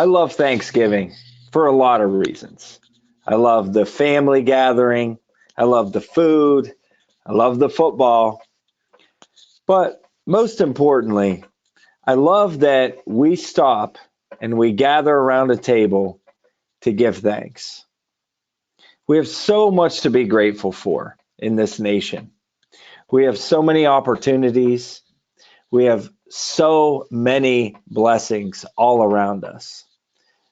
I love Thanksgiving for a lot of reasons. I love the family gathering. I love the food. I love the football. But most importantly, I love that we stop and we gather around a table to give thanks. We have so much to be grateful for in this nation. We have so many opportunities. We have so many blessings all around us.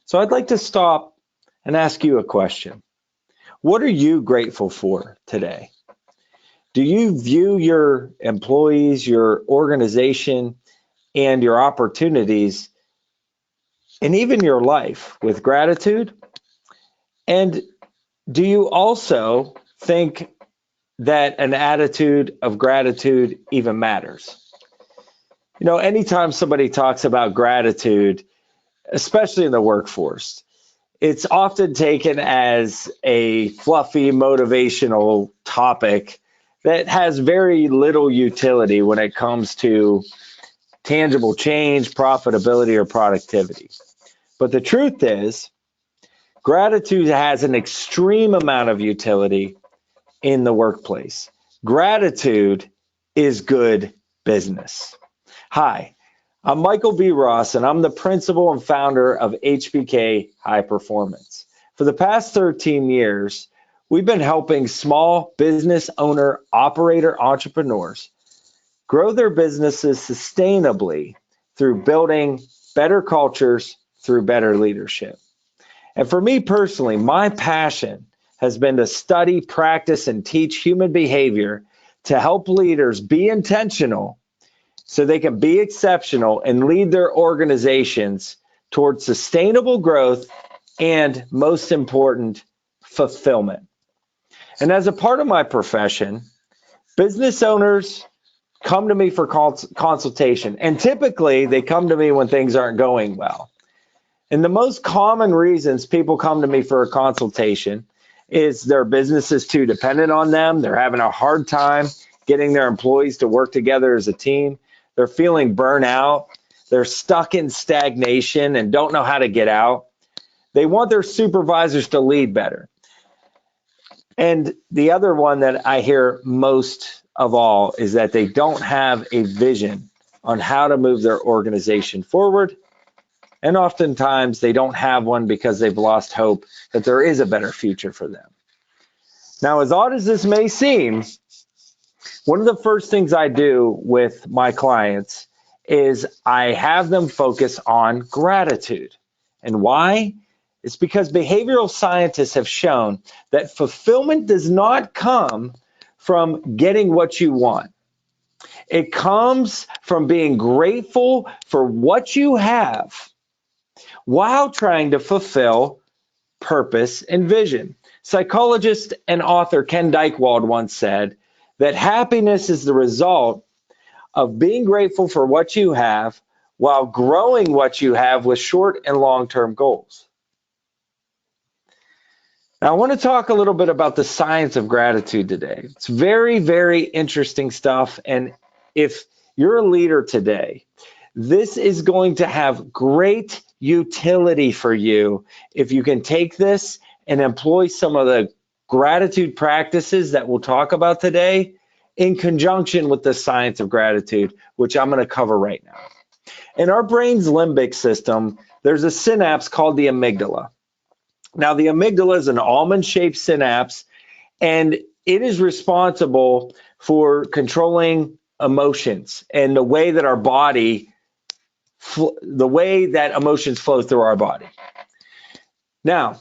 So I'd like to stop and ask you a question. What are you grateful for today? Do you view your employees, your organization, and your opportunities, and even your life with gratitude? And do you also think that an attitude of gratitude even matters? You know, anytime somebody talks about gratitude, especially in the workforce, it's often taken as a fluffy motivational topic that has very little utility when it comes to tangible change, profitability, or productivity. But the truth is, gratitude has an extreme amount of utility in the workplace. Gratitude is good business. Hi, I'm Michael B. Ross, and I'm the principal and founder of HBK High Performance. For the past 13 years, we've been helping small business owner, operator entrepreneurs grow their businesses sustainably through building better cultures through better leadership. And for me personally, my passion has been to study, practice, and teach human behavior to help leaders be intentional so they can be exceptional and lead their organizations towards sustainable growth and, most important, fulfillment. And as a part of my profession, business owners come to me for consultation, and typically they come to me when things aren't going well. And the most common reasons people come to me for a consultation is their business is too dependent on them. They're having a hard time getting their employees to work together as a team. They're feeling burnout. They're stuck in stagnation and don't know how to get out. They want their supervisors to lead better. And the other one that I hear most of all is that they don't have a vision on how to move their organization forward. And oftentimes they don't have one because they've lost hope that there is a better future for them. Now, as odd as this may seem, one of the first things I do with my clients is I have them focus on gratitude. And why? It's because behavioral scientists have shown that fulfillment does not come from getting what you want. It comes from being grateful for what you have while trying to fulfill purpose and vision. Psychologist and author Ken Dykewald once said that happiness is the result of being grateful for what you have while growing what you have with short and long-term goals. Now, I want to talk a little bit about the science of gratitude today. It's very, very interesting stuff. And if you're a leader today, this is going to have great utility for you if you can take this and employ some of the gratitude practices that we'll talk about today in conjunction with the science of gratitude, which I'm going to cover right now. In our brain's limbic system, there's a synapse called the amygdala. Now, the amygdala is an almond-shaped synapse, and it is responsible for controlling emotions and the way that our body, the way that emotions flow through our body. Now,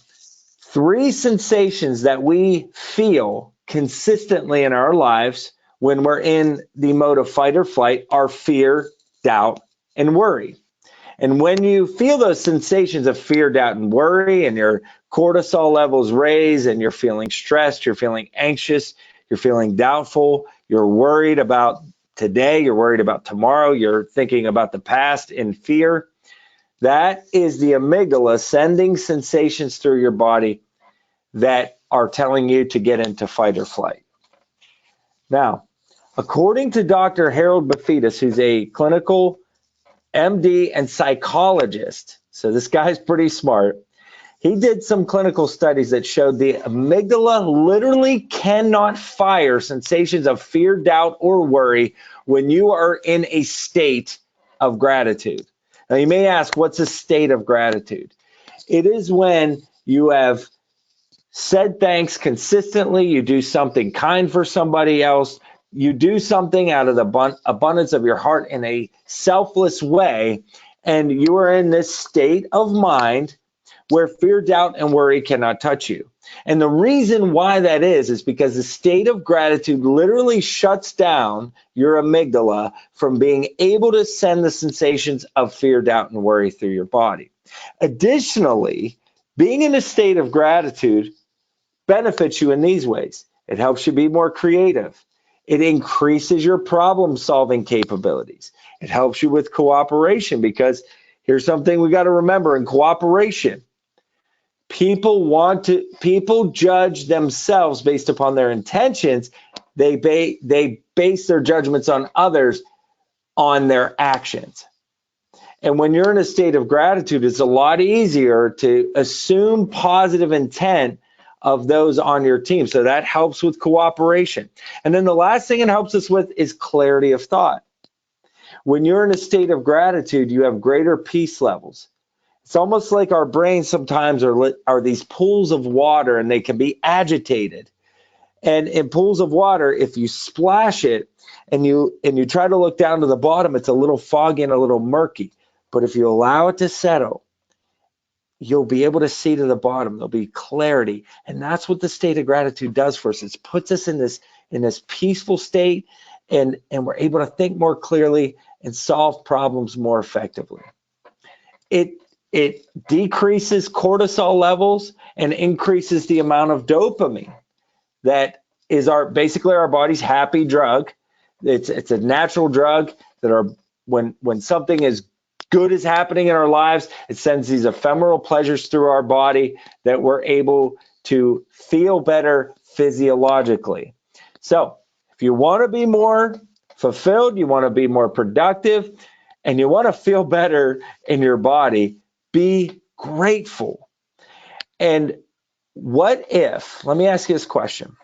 three sensations that we feel consistently in our lives when we're in the mode of fight or flight are fear, doubt, and worry. And when you feel those sensations of fear, doubt, and worry, and your cortisol levels raise, and you're feeling stressed, you're feeling anxious, you're feeling doubtful, you're worried about today, you're worried about tomorrow, you're thinking about the past in fear, that is the amygdala sending sensations through your body that are telling you to get into fight or flight. Now, according to Dr. Harold Bafidis, who's a clinical MD and psychologist, So this guy's pretty smart. He did some clinical studies that showed the amygdala literally cannot fire sensations of fear, doubt, or worry when you are in a state of gratitude. Now, you may ask, what's a state of gratitude? It is when you have said thanks consistently, you do something kind for somebody else, you do something out of the abundance of your heart in a selfless way, and you are in this state of mind where fear, doubt, and worry cannot touch you. And the reason why that is because the state of gratitude literally shuts down your amygdala from being able to send the sensations of fear, doubt, and worry through your body. Additionally, being in a state of gratitude benefits you in these ways. It helps you be more creative. It increases your problem-solving capabilities. It helps you with cooperation, because here's something we got to remember in cooperation. People judge themselves based upon their intentions. They base their judgments on others on their actions. And when you're in a state of gratitude, it's a lot easier to assume positive intent of those on your team. So that helps with cooperation. And then the last thing it helps us with is clarity of thought. When you're in a state of gratitude, you have greater peace levels. It's almost like our brains sometimes are these pools of water, and they can be agitated. And in pools of water, if you splash it and you try to look down to the bottom, it's a little foggy and a little murky. But if you allow it to settle, you'll be able to see to the bottom. There'll be clarity. And that's what the state of gratitude does for us. It puts us in this peaceful state, and we're able to think more clearly and solve problems more effectively. It decreases cortisol levels and increases the amount of dopamine that is basically our body's happy drug. It's a natural drug that when something is good is happening in our lives, it sends these ephemeral pleasures through our body that we're able to feel better physiologically. So if you want to be more fulfilled, you want to be more productive, and you want to feel better in your body, be grateful. And what if, let me ask you this question.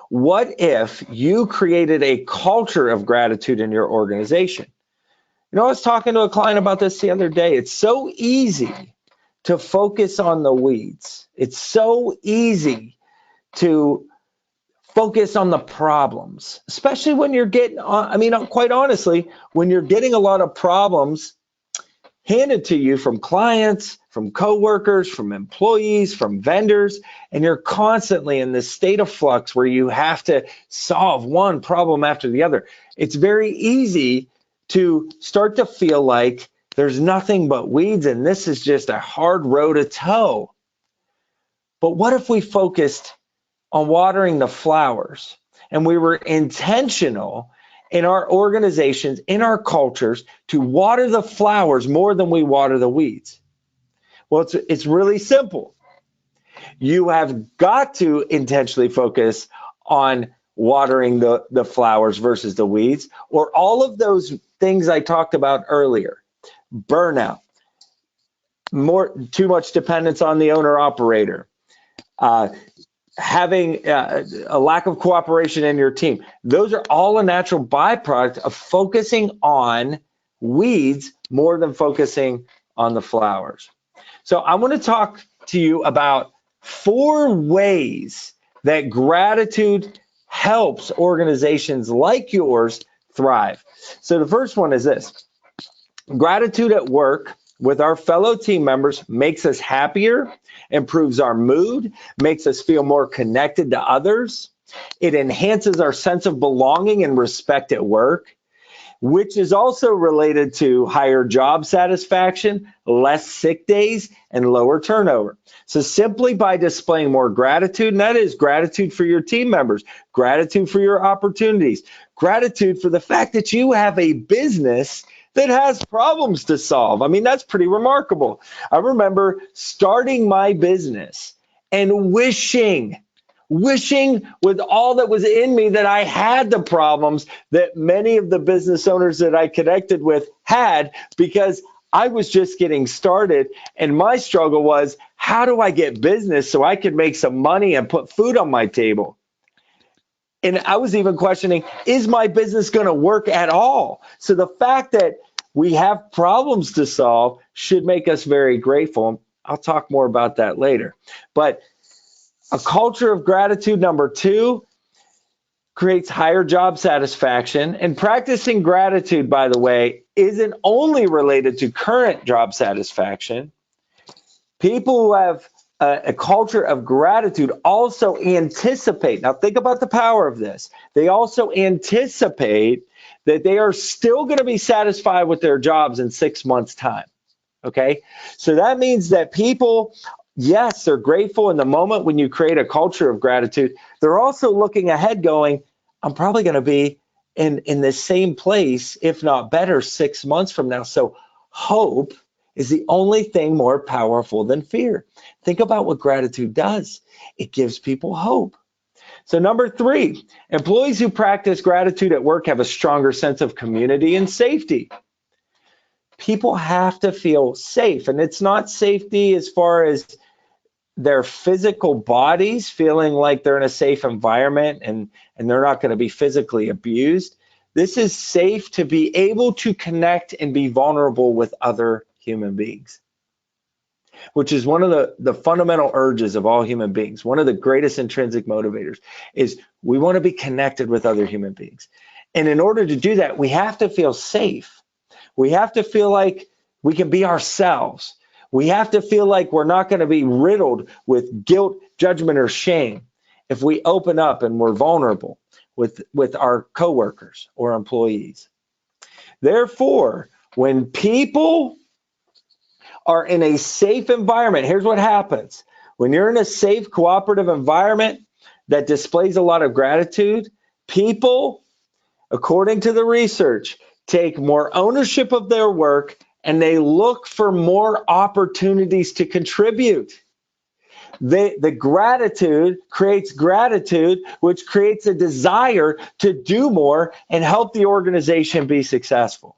What if you created a culture of gratitude in your organization? You know, I was talking to a client about this the other day. It's so easy to focus on the weeds. It's so easy to focus on the problems, especially when you're getting, quite honestly, when you're getting a lot of problems handed to you from clients, from coworkers, from employees, from vendors, and you're constantly in this state of flux where you have to solve one problem after the other. It's very easy to start to feel like there's nothing but weeds and this is just a hard row to toe. But what if we focused on watering the flowers, and we were intentional in our organizations, in our cultures, to water the flowers more than we water the weeds? Well, it's really simple. You have got to intentionally focus on watering the flowers versus the weeds, or all of those things I talked about earlier. Burnout, too much dependence on the owner operator, having a lack of cooperation in your team. Those are all a natural byproduct of focusing on weeds more than focusing on the flowers. So I want to talk to you about 4 ways that gratitude helps organizations like yours thrive. So the first one is this. Gratitude at work with our fellow team members makes us happier, improves our mood, makes us feel more connected to others. It enhances our sense of belonging and respect at work, which is also related to higher job satisfaction, less sick days, and lower turnover. So simply by displaying more gratitude, and that is gratitude for your team members, gratitude for your opportunities, gratitude for the fact that you have a business that has problems to solve. I mean, that's pretty remarkable. I remember starting my business and wishing with all that was in me that I had the problems that many of the business owners that I connected with had, because I was just getting started, and my struggle was, how do I get business so I could make some money and put food on my table? And I was even questioning, is my business going to work at all? So the fact that we have problems to solve should make us very grateful. I'll talk more about that later. But a culture of gratitude, number 2, creates higher job satisfaction. And practicing gratitude, by the way, isn't only related to current job satisfaction. People who have a culture of gratitude also anticipate. Now, think about the power of this. They also anticipate that they are still going to be satisfied with their jobs in 6 months' time. Okay? So that means that people, yes, they're grateful in the moment when you create a culture of gratitude. They're also looking ahead going, I'm probably going to be in the same place, if not better, 6 months from now. So hope is the only thing more powerful than fear. Think about what gratitude does. It gives people hope. So number 3, employees who practice gratitude at work have a stronger sense of community and safety. People have to feel safe, and it's not safety as far as their physical bodies feeling like they're in a safe environment and they're not going to be physically abused. This is safe to be able to connect and be vulnerable with other human beings, which is one of the fundamental urges of all human beings. One of the greatest intrinsic motivators is we want to be connected with other human beings. And in order to do that, we have to feel safe. We have to feel like we can be ourselves. We have to feel like we're not going to be riddled with guilt, judgment, or shame if we open up and we're vulnerable with our coworkers or employees. Therefore, when people are in a safe environment, here's what happens. When you're in a safe, cooperative environment that displays a lot of gratitude, people, according to the research, take more ownership of their work and they look for more opportunities to contribute. The gratitude creates gratitude, which creates a desire to do more and help the organization be successful.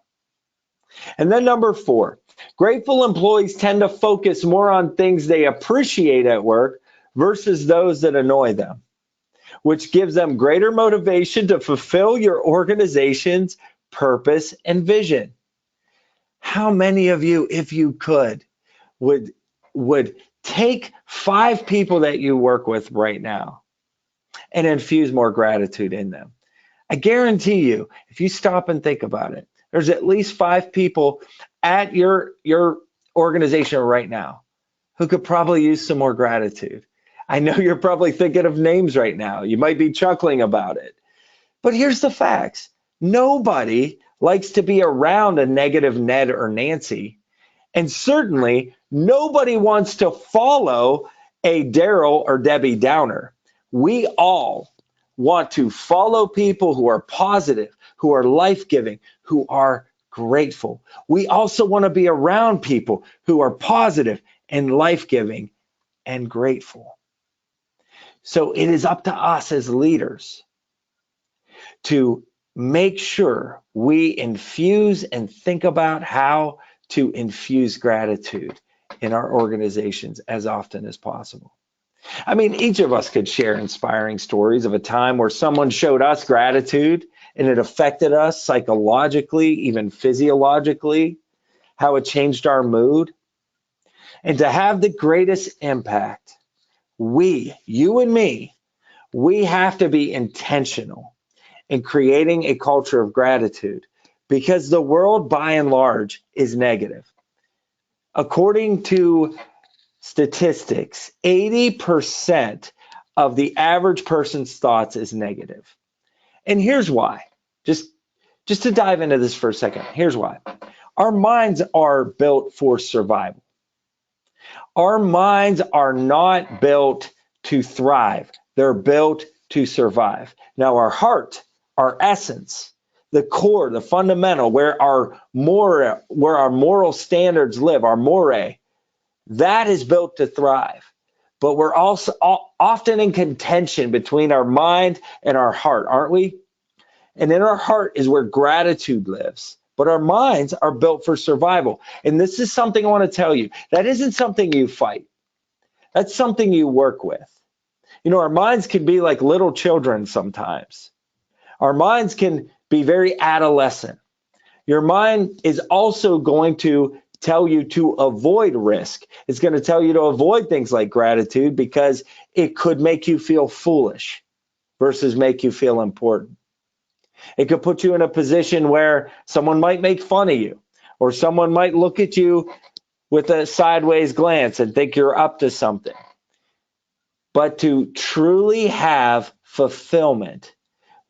And then number 4, grateful employees tend to focus more on things they appreciate at work versus those that annoy them, which gives them greater motivation to fulfill your organization's purpose and vision. How many of you, if you could, would take 5 people that you work with right now and infuse more gratitude in them? I guarantee you, if you stop and think about it, there's at least 5 people at your organization right now who could probably use some more gratitude. I know you're probably thinking of names right now. You might be chuckling about it. But here's the facts. Nobody likes to be around a negative Ned or Nancy. And certainly nobody wants to follow a Daryl or Debbie Downer. We all want to follow people who are positive, who are life-giving, who are grateful. We also want to be around people who are positive and life-giving and grateful. So it is up to us as leaders to make sure we infuse and think about how to infuse gratitude in our organizations as often as possible. I mean, each of us could share inspiring stories of a time where someone showed us gratitude and it affected us psychologically, even physiologically, how it changed our mood. And to have the greatest impact, you and me, we have to be intentional in creating a culture of gratitude because the world by and large is negative. According to statistics, 80% of the average person's thoughts is negative. And here's why. Just to dive into this for a second, here's why. Our minds are built for survival. Our minds are not built to thrive. They're built to survive. Now, our heart, our essence, the core, the fundamental, where our moral standards live, our more, that is built to thrive. But we're also often in contention between our mind and our heart, aren't we? And in our heart is where gratitude lives. but our minds are built for survival. And this is something I want to tell you. That isn't something you fight. That's something you work with. You know, our minds can be like little children sometimes. Our minds can be very adolescent. Your mind is also going to tell you to avoid risk. It's going to tell you to avoid things like gratitude because it could make you feel foolish versus make you feel important. It could put you in a position where someone might make fun of you, or someone might look at you with a sideways glance and think you're up to something. But to truly have fulfillment,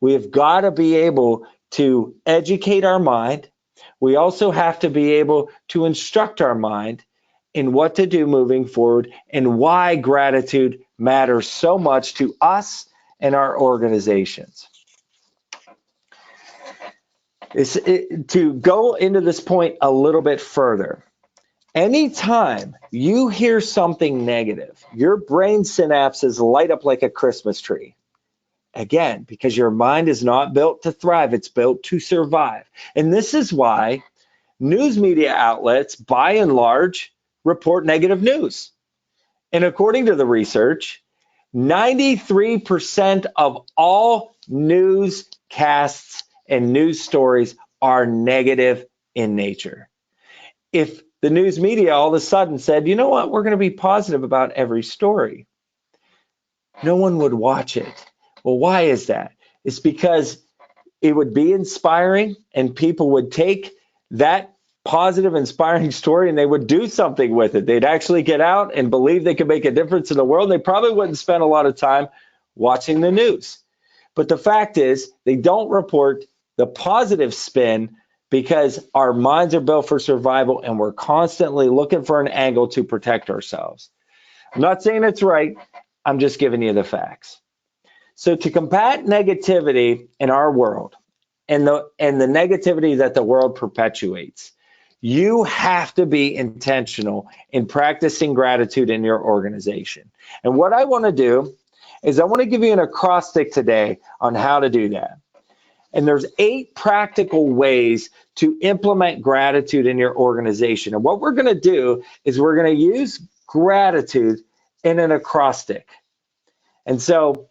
we've got to be able to educate our mind. We also have to be able to instruct our mind in what to do moving forward and why gratitude matters so much to us and our organizations. To go into this point a little bit further, anytime you hear something negative, your brain synapses light up like a Christmas tree. Again, because your mind is not built to thrive, it's built to survive. And this is why news media outlets, by and large, report negative news. And according to the research, 93% of all newscasts and news stories are negative in nature. If the news media all of a sudden said, you know what, we're going to be positive about every story, no one would watch it. Well, why is that? It's because it would be inspiring and people would take that positive, inspiring story and they would do something with it. They'd actually get out and believe they could make a difference in the world. They probably wouldn't spend a lot of time watching the news. But the fact is, they don't report the positive spin because our minds are built for survival and we're constantly looking for an angle to protect ourselves. I'm not saying it's right. I'm just giving you the facts. So to combat negativity in our world and the negativity that the world perpetuates, you have to be intentional in practicing gratitude in your organization. And what I want to do is I want to give you an acrostic today on how to do that. And there's 8 practical ways to implement gratitude in your organization. And what we're going to do is we're going to use gratitude in an acrostic. And so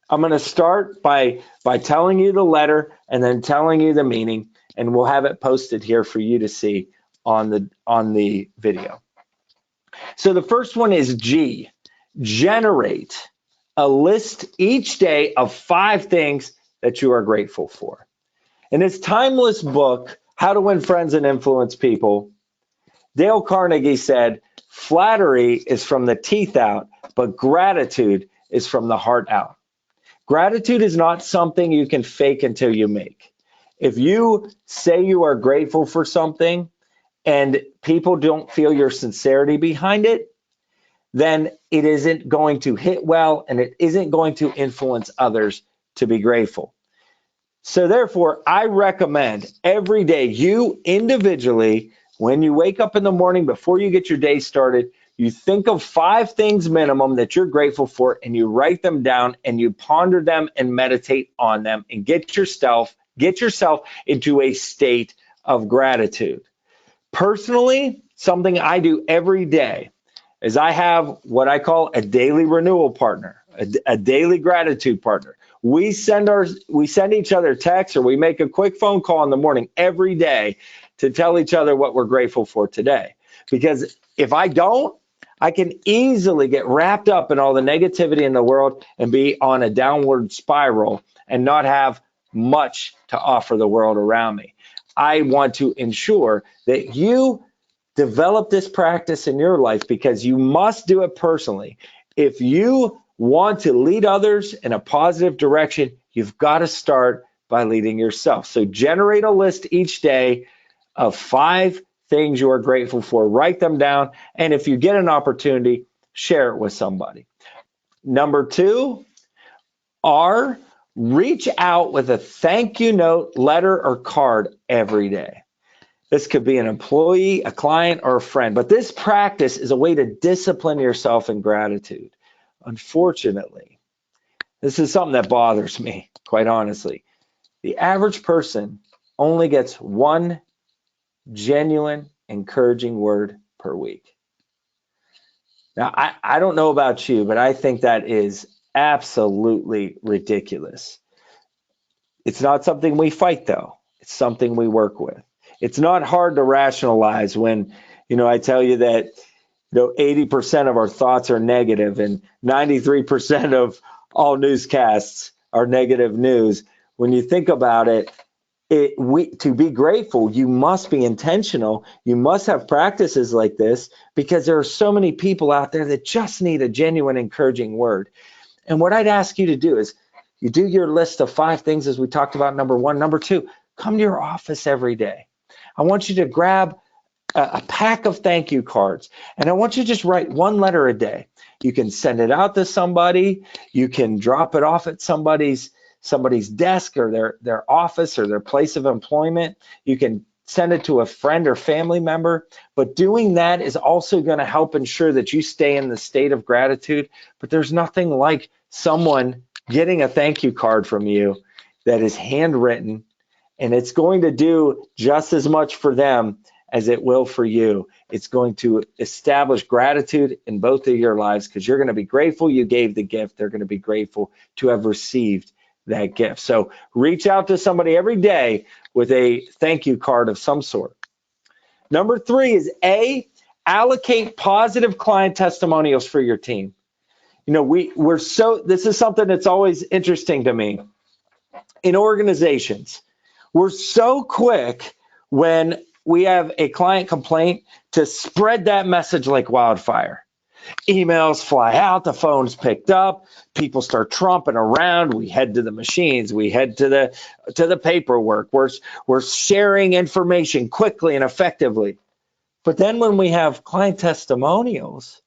I'm going to start by telling you the letter and then telling you the meaning, and we'll have it posted here for you to see on the video. So the first one is G. Generate a list each day of 5 things that you are grateful for. In his timeless book, How to Win Friends and Influence People, Dale Carnegie said, flattery is from the teeth out, but gratitude is from the heart out. Gratitude is not something you can fake until you make. If you say you are grateful for something and people don't feel your sincerity behind it, then it isn't going to hit well and it isn't going to influence others to be grateful. So therefore, I recommend every day you individually, when you wake up in the morning before you get your day started, you think of 5 things minimum that you're grateful for and you write them down and you ponder them and meditate on them and get yourself into a state of gratitude. Personally, something I do every day is I have what I call a daily renewal partner, a daily gratitude partner. We send each other texts or we make a quick phone call in the morning every day to tell each other what we're grateful for today. Because if I don't, I can easily get wrapped up in all the negativity in the world and be on a downward spiral and not have much to offer the world around me. I want to ensure that you develop this practice in your life because you must do it personally. If you want to lead others in a positive direction, you've got to start by leading yourself. So generate a list each day of 5 things you are grateful for. Write them down. And if you get an opportunity, share it with somebody. Number 2, reach out with a thank you note, letter, or card every day. This could be an employee, a client, or a friend. But this practice is a way to discipline yourself in gratitude. Unfortunately, this is something that bothers me, quite honestly. The average person only gets one genuine, encouraging word per week. Now, I don't know about you, but I think that is absolutely ridiculous. It's not something we fight, though. It's something we work with. It's not hard to rationalize when, I tell you that, 80% of our thoughts are negative and 93% of all newscasts are negative news. When you think about it, to be grateful, you must be intentional. You must have practices like this because there are so many people out there that just need a genuine, encouraging word. And what I'd ask you to do is you do your list of 5 things as we talked about, number 1. Number 2, come to your office every day. I want you to grab a pack of thank you cards, and I want you to just write 1 letter a day. You can send it out to somebody. You can drop it off at somebody's desk or their office or their place of employment. You can send it to a friend or family member, but doing that is also going to help ensure that you stay in the state of gratitude. But there's nothing like someone getting a thank you card from you that is handwritten, and it's going to do just as much for them as it will for you. It's going to establish gratitude in both of your lives because you're going to be grateful you gave the gift. They're going to be grateful to have received that gift. So reach out to somebody every day with a thank you card of some sort. Number 3 is allocate positive client testimonials for your team. This is something that's always interesting to me. In organizations, we're so quick when we have a client complaint to spread that message like wildfire. Emails fly out, the phone's picked up, people start tromping around, we head to the machines, we head to the paperwork, we're sharing information quickly and effectively. But then when we have client testimonials,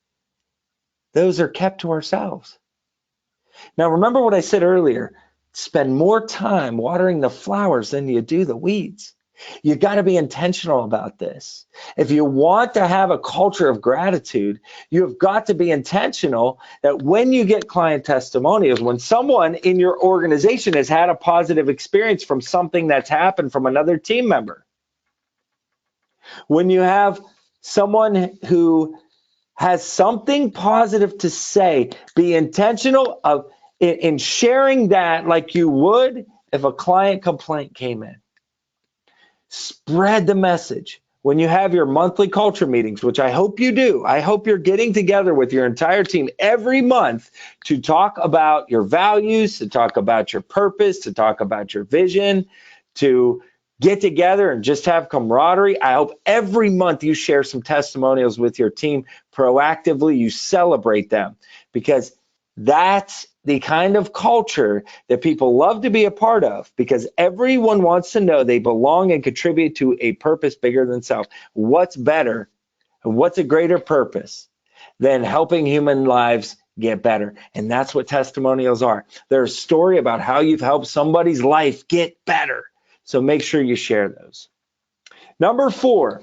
those are kept to ourselves. Now remember what I said earlier, spend more time watering the flowers than you do the weeds. You got to be intentional about this. If you want to have a culture of gratitude, you have got to be intentional that when you get client testimonials, when someone in your organization has had a positive experience from something that's happened from another team member, when you have someone who has something positive to say, be intentional in sharing that like you would if a client complaint came in. Spread the message. When you have your monthly culture meetings, which I hope you do, I hope you're getting together with your entire team every month to talk about your values, to talk about your purpose, to talk about your vision, to get together and just have camaraderie. I hope every month you share some testimonials with your team proactively. You celebrate them because that's the kind of culture that people love to be a part of because everyone wants to know they belong and contribute to a purpose bigger than self. What's better? What's a greater purpose than helping human lives get better? And that's what testimonials are. They're a story about how you've helped somebody's life get better. So make sure you share those. Number 4,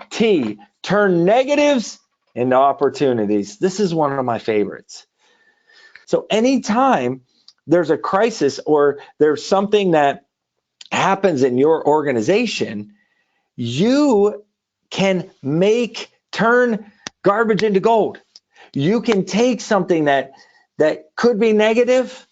T, turn negatives into opportunities. This is one of my favorites. So anytime there's a crisis or there's something that happens in your organization, you can turn garbage into gold. You can take something that could be negative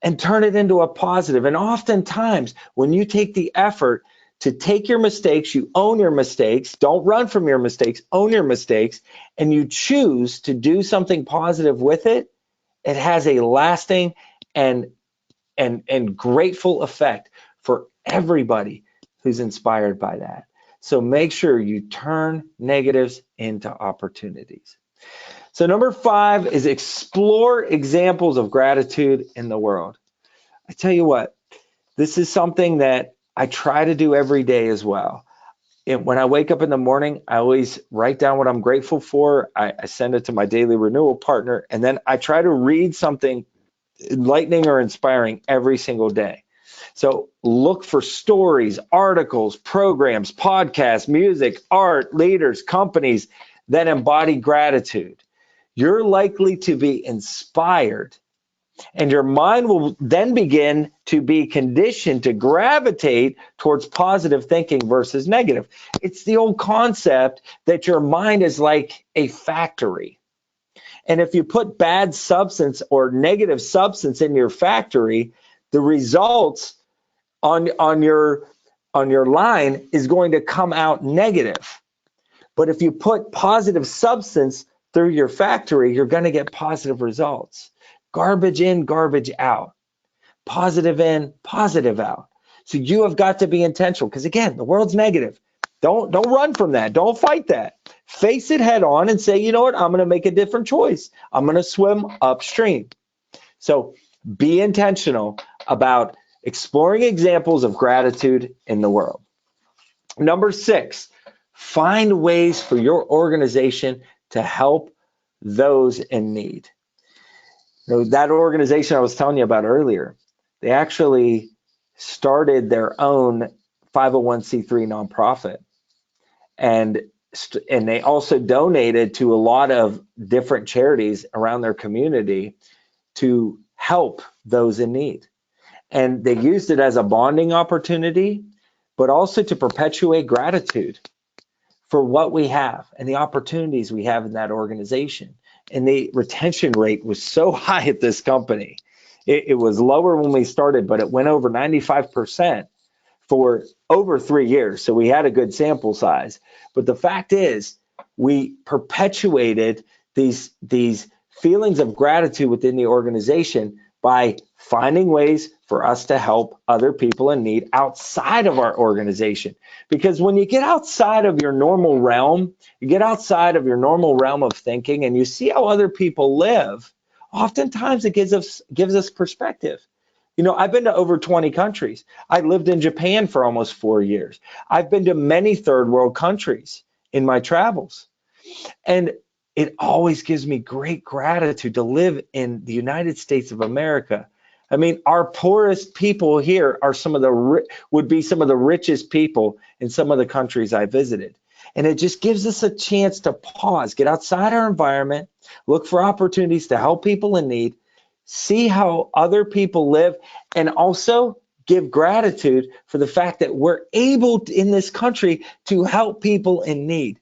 and turn it into a positive. And oftentimes, when you take the effort to take your mistakes, you own your mistakes, don't run from your mistakes, own your mistakes, and you choose to do something positive with it, it has a lasting and grateful effect for everybody who's inspired by that. So make sure you turn negatives into opportunities. So number 5 is explore examples of gratitude in the world. I tell you what, this is something that I try to do every day as well. When I wake up in the morning, I always write down what I'm grateful for. I send it to my daily renewal partner, and then I try to read something enlightening or inspiring every single day. So look for stories, articles, programs, podcasts, music, art, leaders, companies that embody gratitude. You're likely to be inspired And your mind will then begin to be conditioned to gravitate towards positive thinking versus negative. It's the old concept that your mind is like a factory. And if you put bad substance or negative substance in your factory, the results on your line is going to come out negative. But if you put positive substance through your factory, you're going to get positive results. Garbage in, garbage out. Positive in, positive out. So you have got to be intentional, because again, the world's negative. Don't run from that. Don't fight that. Face it head on and say, you know what? I'm going to make a different choice. I'm going to swim upstream. So be intentional about exploring examples of gratitude in the world. Number 6, find ways for your organization to help those in need. That organization I was telling you about earlier, they actually started their own 501c3 nonprofit. And they also donated to a lot of different charities around their community to help those in need. And they used it as a bonding opportunity, but also to perpetuate gratitude for what we have and the opportunities we have in that organization. And the retention rate was so high at this company. It was lower when we started, but it went over 95% for over 3 years. So we had a good sample size. But the fact is, we perpetuated these feelings of gratitude within the organization by finding ways for us to help other people in need outside of our organization. Because when you get outside of your normal realm, you get outside of your normal realm of thinking and you see how other people live, oftentimes it gives us perspective. I've been to over 20 countries. I lived in Japan for almost 4 years. I've been to many third world countries in my travels. And it always gives me great gratitude to live in the United States of America. I mean, our poorest people here are would be some of the richest people in some of the countries I visited. And it just gives us a chance to pause, get outside our environment, look for opportunities to help people in need, see how other people live, and also give gratitude for the fact that we're able in this country to help people in need.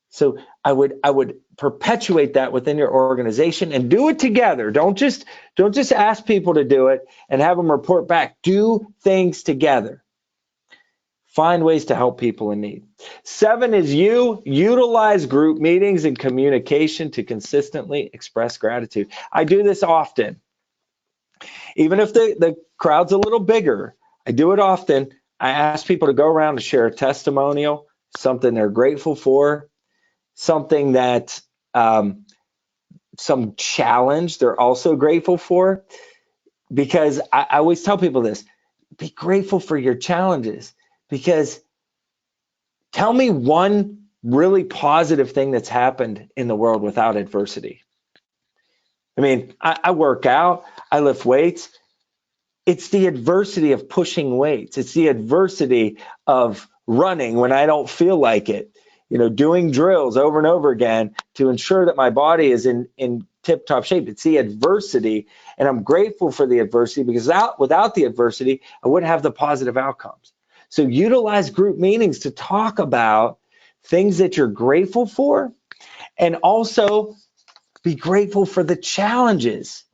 So I would perpetuate that within your organization and do it together. Don't just ask people to do it and have them report back. Do things together. Find ways to help people in need. 7 is utilize group meetings and communication to consistently express gratitude. I do this often. Even if the crowd's a little bigger, I do it often. I ask people to go around and share a testimonial, something they're grateful for, something that some challenge they're also grateful for. Because I always tell people this, be grateful for your challenges, because tell me one really positive thing that's happened in the world without adversity. I mean, I work out, I lift weights. It's the adversity of pushing weights. It's the adversity of running when I don't feel like it. Doing drills over and over again to ensure that my body is in tip-top shape. It's the adversity, and I'm grateful for the adversity, because without the adversity, I wouldn't have the positive outcomes. So utilize group meetings to talk about things that you're grateful for, and also be grateful for the challenges.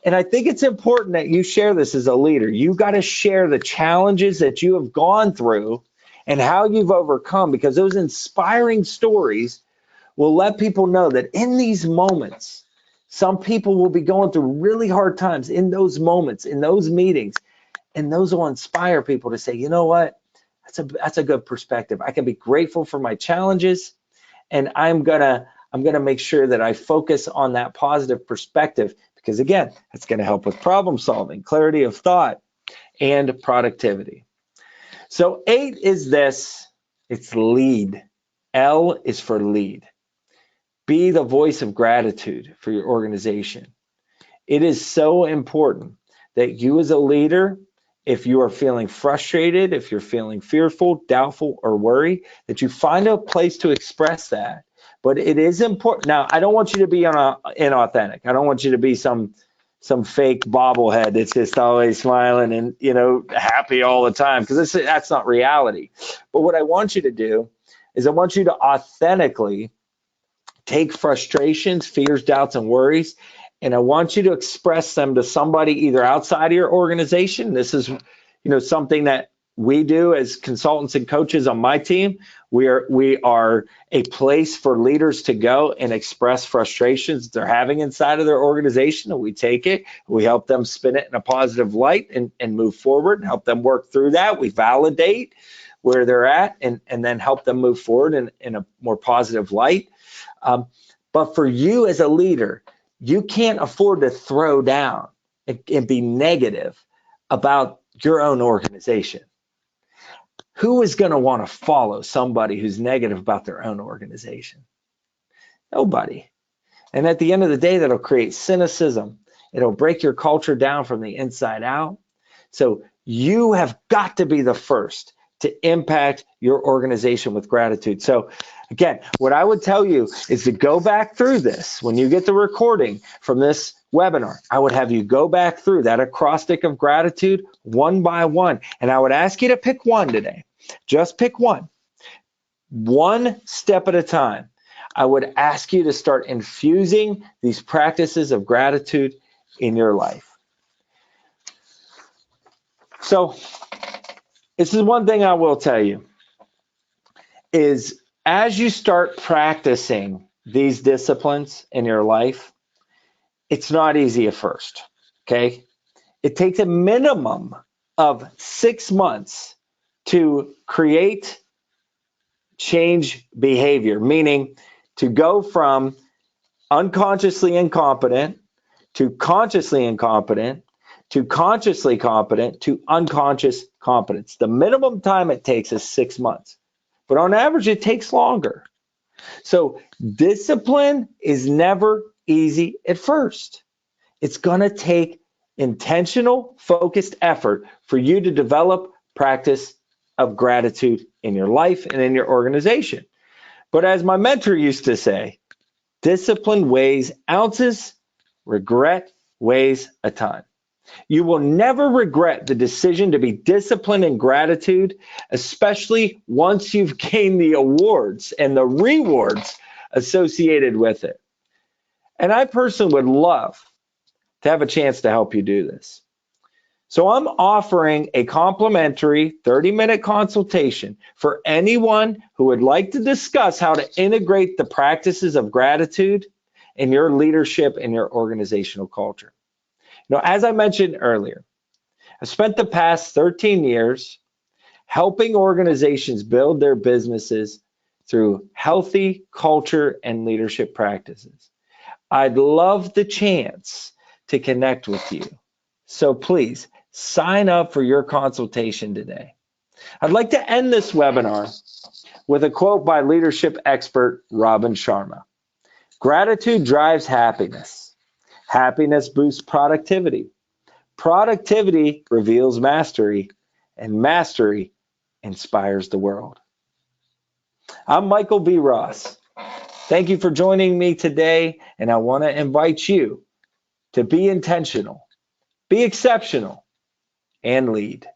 And I think it's important that you share this as a leader. You got to share the challenges that you have gone through and how you've overcome, because those inspiring stories will let people know that in these moments, some people will be going through really hard times in those moments, in those meetings, and those will inspire people to say, you know what, that's a good perspective. I can be grateful for my challenges, and I'm gonna make sure that I focus on that positive perspective, because again, it's gonna help with problem solving, clarity of thought, and productivity. So 8 is this, it's lead. L is for lead. Be the voice of gratitude for your organization. It is so important that you as a leader, if you are feeling frustrated, if you're feeling fearful, doubtful, or worried, that you find a place to express that. But it is important. Now, I don't want you to be inauthentic. I don't want you to be some some fake bobblehead that's just always smiling and, happy all the time, because that's not reality. But what I want you to do is I want you to authentically take frustrations, fears, doubts, and worries, and I want you to express them to somebody either outside of your organization. This is, something that we do as consultants and coaches on my team. We are a place for leaders to go and express frustrations they're having inside of their organization, and we take it, we help them spin it in a positive light and move forward and help them work through that. We validate where they're at and then help them move forward in a more positive light. But for you as a leader, you can't afford to throw down and be negative about your own organization. Who is going to want to follow somebody who's negative about their own organization? Nobody. And at the end of the day, that'll create cynicism. It'll break your culture down from the inside out. So you have got to be the first to impact your organization with gratitude. So again, what I would tell you is to go back through this. When you get the recording from this webinar, I would have you go back through that acrostic of gratitude one by one. And I would ask you to pick one today. Just pick one step at a time. I would ask you to start infusing these practices of gratitude in your life. So this is one thing I will tell you is as you start practicing these disciplines in your life, it's not easy at first, okay? It takes a minimum of 6 months to create change behavior, meaning to go from unconsciously incompetent to consciously incompetent to consciously competent to unconscious competence. The minimum time it takes is 6 months, but on average, it takes longer. So discipline is never easy at first. It's going to take intentional, focused effort for you to develop practice of gratitude in your life and in your organization. But as my mentor used to say, discipline weighs ounces, regret weighs a ton. You will never regret the decision to be disciplined in gratitude, especially once you've gained the awards and the rewards associated with it. And I personally would love to have a chance to help you do this. So I'm offering a complimentary 30-minute consultation for anyone who would like to discuss how to integrate the practices of gratitude in your leadership and your organizational culture. As I mentioned earlier, I spent the past 13 years helping organizations build their businesses through healthy culture and leadership practices. I'd love the chance to connect with you. So please sign up for your consultation today. I'd like to end this webinar with a quote by leadership expert Robin Sharma. Gratitude drives happiness. Happiness boosts productivity. Productivity reveals mastery, and mastery inspires the world. I'm Michael B. Ross. Thank you for joining me today, and I want to invite you to be intentional, be exceptional, and lead.